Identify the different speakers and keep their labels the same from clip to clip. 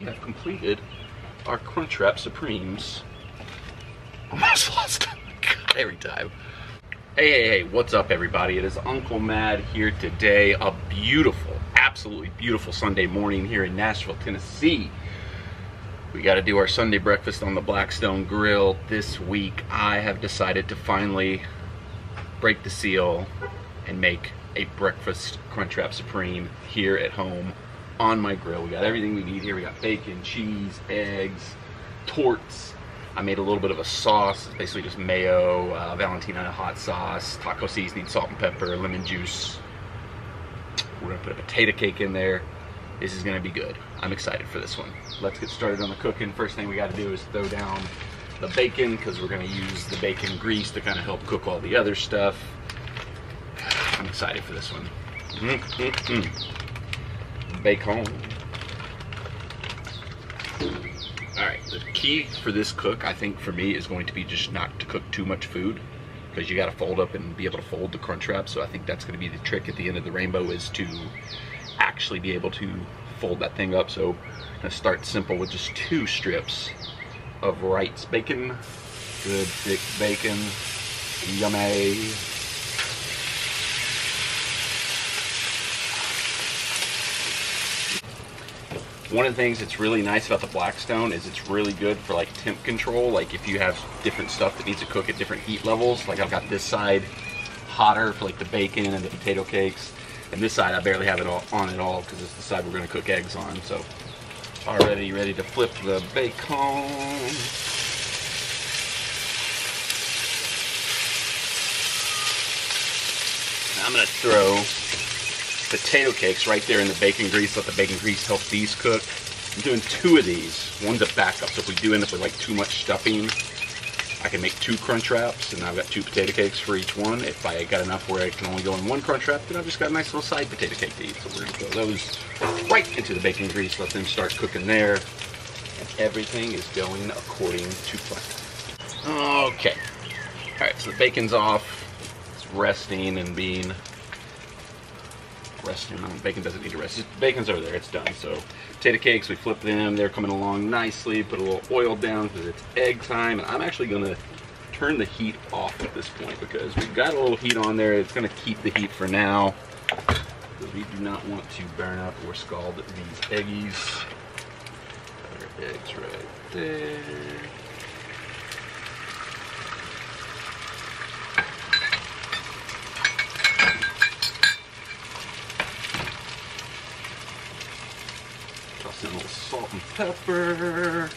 Speaker 1: have completed our Crunchwrap Supremes. Almost lost God, every time. Hey, what's up everybody? It is Uncle Mad here today. A beautiful, absolutely beautiful Sunday morning here in Nashville, Tennessee. We got to do our Sunday breakfast on the Blackstone Grill. This week I have decided to finally break the seal and make a breakfast Crunchwrap Supreme here at home on my grill. We got everything we need here. We got bacon, cheese, eggs, torts. I made a little bit of a sauce. It's basically just mayo, Valentina hot sauce, taco seasoning, salt and pepper, lemon juice. We're gonna put a potato cake in there. This is gonna be good. I'm excited for this one. Let's get started on the cooking. First thing we gotta do is throw down the bacon because we're gonna use the bacon grease to kind of help cook all the other stuff. I'm excited for this one. Bacon. Alright, the key for this cook, I think for me, is going to be just not to cook too much food, because you got to fold up and be able to fold the Crunchwrap. So I think that's going to be the trick at the end of the rainbow, is to actually be able to fold that thing up. So I'm going to start simple with just 2 strips of Wright's bacon. Good thick bacon. Yummy. One of the things that's really nice about the Blackstone is it's really good for like temp control. Like if you have different stuff that needs to cook at different heat levels, like I've got this side hotter for like the bacon and the potato cakes, and this side I barely have it on at all because it's the side we're going to cook eggs on. So already ready to flip the bacon. I'm going to throw potato cakes right there in the bacon grease. Let the bacon grease help these cook. I'm doing 2 of these. One's a backup, so if we do end up with like too much stuffing, I can make 2 Crunchwraps, and I've got 2 potato cakes for each one. If I got enough where I can only go in 1 Crunchwrap, then I've just got a nice little side potato cake to eat. So we're gonna throw those right into the bacon grease, let them start cooking there, and everything is going according to plan. Okay. All right, so the bacon's off. It's resting and being resting. Bacon doesn't need to rest. Bacon's over there, it's done. So potato cakes, we flip them, they're coming along nicely. Put a little oil down because it's egg time, and I'm actually going to turn the heat off at this point because we've got a little heat on there. It's going to keep the heat for now because we do not want to burn up or scald these eggies. Our eggs right there. Toss in a little salt and pepper.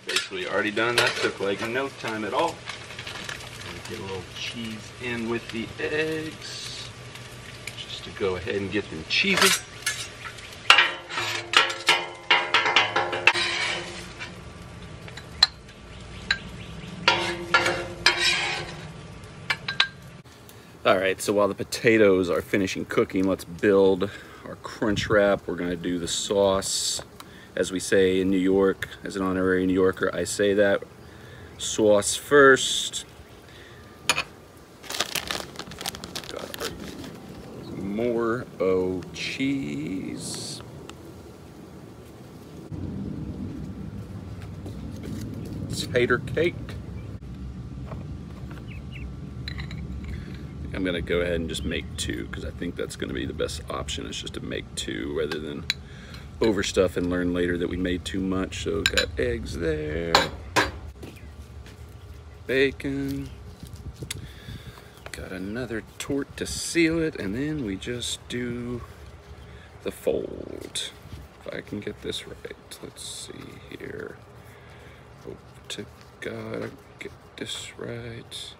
Speaker 1: Basically already done. That took like no time at all. Get a little cheese in with the eggs just to go ahead and get them cheesy. Alright, so while the potatoes are finishing cooking, let's build our Crunchwrap. We're going to do the sauce. As we say in New York, as an honorary New Yorker, I say that. Sauce first. Got our more cheese. Potato cake. I'm gonna go ahead and just make 2 because I think that's gonna be the best option, is just to make 2 rather than overstuff and learn later that we made too much. So got eggs there, bacon, got another tort to seal it, and then we just do the fold. If I can get this right, let's see here. Hope to God I get this right.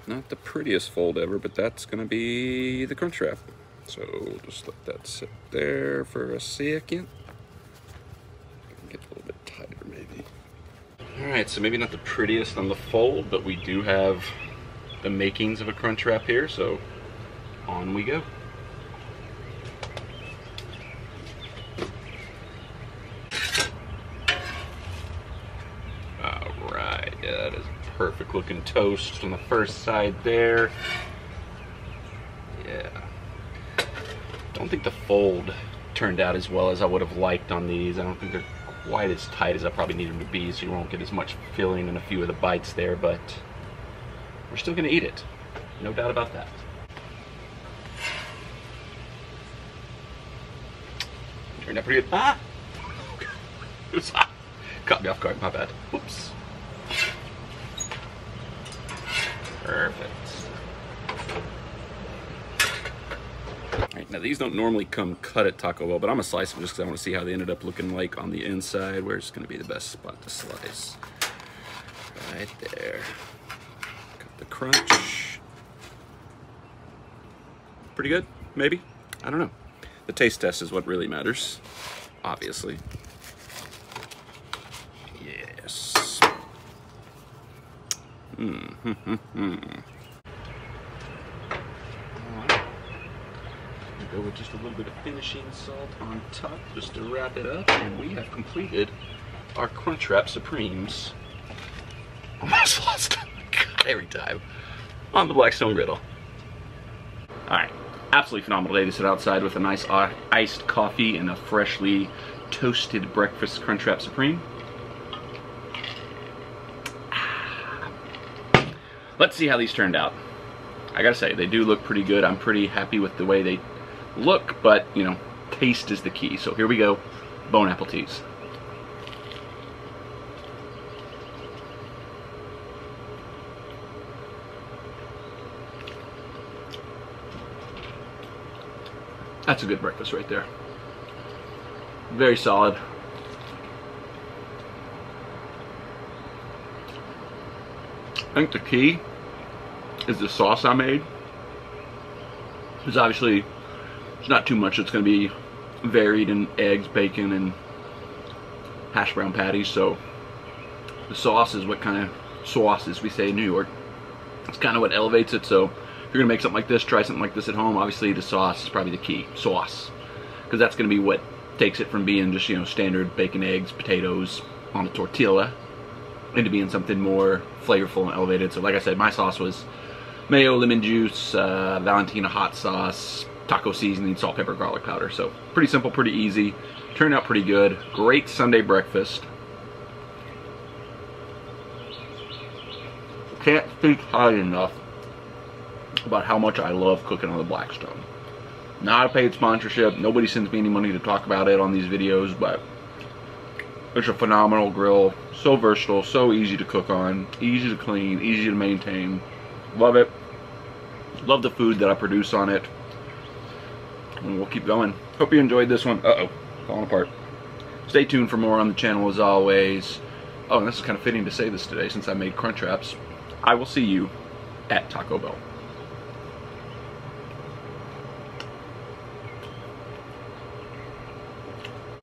Speaker 1: Not the prettiest fold ever, but that's gonna be the Crunchwrap. So we'll just let that sit there for a second. Get a little bit tighter maybe. All right, so maybe not the prettiest on the fold, but we do have the makings of a Crunchwrap here. So on we go. Alright, yeah, that is perfect looking toast on the first side there. Yeah. Don't think the fold turned out as well as I would have liked on these. I don't think they're quite as tight as I probably need them to be, so you won't get as much filling in a few of the bites there, but we're still gonna eat it. No doubt about that. Turned out pretty good. Ah! It was hot. Caught me off guard, my bad. Whoops. Perfect. Alright, now these don't normally come cut at Taco Bell, but I'm gonna slice them just because I want to see how they ended up looking like on the inside, where it's gonna be the best spot to slice. Right there. Got the crunch. Pretty good, maybe? I don't know. The taste test is what really matters, obviously. Yes. Go with just a little bit of finishing salt on top just to wrap it up, and we have completed our Crunchwrap Supremes. Almost lost every time on the Blackstone Griddle. Alright, absolutely phenomenal day to sit outside with a nice iced coffee and a freshly toasted breakfast Crunchwrap Supreme. Let's see how these turned out. I gotta say, they do look pretty good. I'm pretty happy with the way they look, but, you know, taste is the key. So here we go, Bone Apple Teas. That's a good breakfast right there. Very solid. I think the key is the sauce I made. Because obviously it's not too much. It's going to be varied in eggs, bacon, and hash brown patties. So the sauce is what kind of sauce, as we say in New York. It's kind of what elevates it. So if you're going to make something like this, try something like this at home. Obviously the sauce is probably the key. Sauce. Because that's going to be what takes it from being just, you know, standard bacon, eggs, potatoes on a tortilla into being something more flavorful and elevated. So like I said, my sauce was mayo, lemon juice, Valentina hot sauce, taco seasoning, salt, pepper, garlic powder. So pretty simple, pretty easy. Turned out pretty good. Great Sunday breakfast. Can't speak highly enough about how much I love cooking on the Blackstone. Not a paid sponsorship. Nobody sends me any money to talk about it on these videos, but it's a phenomenal grill. So versatile, so easy to cook on, easy to clean, easy to maintain. Love it. Love the food that I produce on it. And we'll keep going. Hope you enjoyed this one. Uh-oh, falling apart. Stay tuned for more on the channel as always. Oh, and this is kind of fitting to say this today since I made Crunchwraps. I will see you at Taco Bell.